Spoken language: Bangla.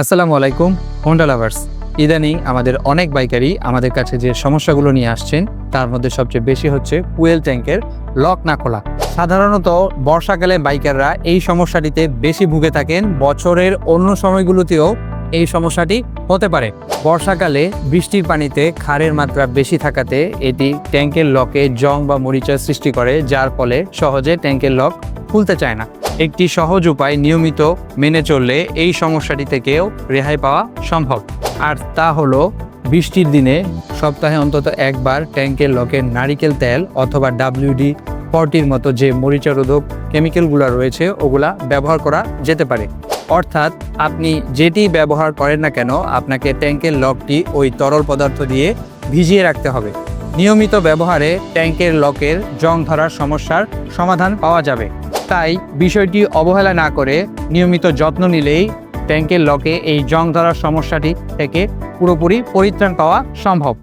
আসসালামু আলাইকুম হোন্ডা লাভার্স। ইদানিং আমাদের অনেক বাইকারই আমাদের কাছে যে সমস্যাগুলো নিয়ে আসছেন তার মধ্যে সবচেয়ে বেশি হচ্ছে ফুয়েল ট্যাঙ্কের লক না খোলা। সাধারণত বর্ষাকালে বাইকাররা এই সমস্যাটিতে বেশি ভুগে থাকেন। বছরের অন্য সময়গুলোতেও এই সমস্যাটি হতে পারে। বর্ষাকালে বৃষ্টির পানিতে ক্ষারের মাত্রা বেশি থাকাতে এটি ট্যাঙ্কের লকে জং বা মরিচার সৃষ্টি করে, যার ফলে সহজে ট্যাঙ্কের লক খুলতে চায় না। একটি সহজ উপায় নিয়মিত মেনে চললে এই সমস্যাটি থেকেও রেহাই পাওয়া সম্ভব, আর তা হলো বৃষ্টির দিনে সপ্তাহে অন্তত একবার ট্যাঙ্কের লকে নারিকেল তেল অথবা WD-40 মতো যে মরিচারোধক কেমিক্যালগুলো রয়েছে ওগুলা ব্যবহার করা যেতে পারে। অর্থাৎ আপনি যেটি ব্যবহার করেন না কেন আপনাকে ট্যাঙ্কের লকটি ওই তরল পদার্থ দিয়ে ভিজিয়ে রাখতে হবে। নিয়মিত ব্যবহারে ট্যাঙ্কের লকের জং ধরার সমস্যার সমাধান পাওয়া যাবে। তাই বিষয়টি অবহেলা না করে নিয়মিত যত্ন নিলেই ট্যাঙ্কের লকে এই জং ধরার সমস্যাটি থেকে পুরোপুরি পরিত্রাণ পাওয়া সম্ভব।